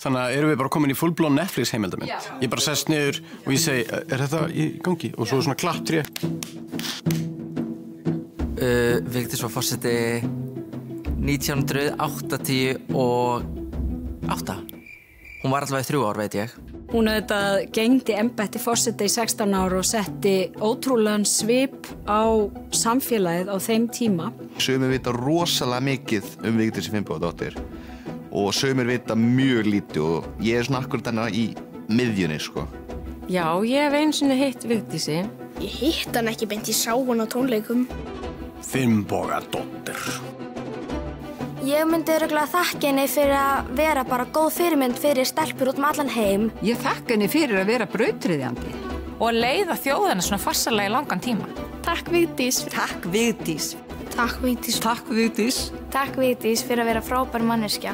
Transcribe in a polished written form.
Þannig að erum við bara komin í full-blown Netflix heimildamind. Ég bara sest niður og ég segi, þetta í gangi? Og svo svona klapptré. Vigdís var forseti 1988. Hún var allavega í 3 ár, veit ég. Hún auðvitað gegndi embætti forseta í 16 ár og setti ótrúlegan svip á samfélagið á þeim tíma. Sumir vita rosalega mikið Vigdísi Finnbogadóttur og sumir vita mjög lítið og ég svona akkurat þarna í miðjunni, sko. Já, ég hef einu sinni hitt Vigdísi. Ég hitt hann ekki beint, ég sá hann á tónleikum. Finnbogadóttir. Ég myndi örugglega þakka henni fyrir að vera bara góð fyrirmynd fyrir stelpur út allan heim. Ég þakka henni fyrir að vera brautryðjandi. Og að leiða þjóðina svona farsarlega í langan tíma. Takk Vigdís. Takk Vigdís. Takk Vigdís. Takk Vigdís. Takk Vigdís fyrir að vera frábær manneskja.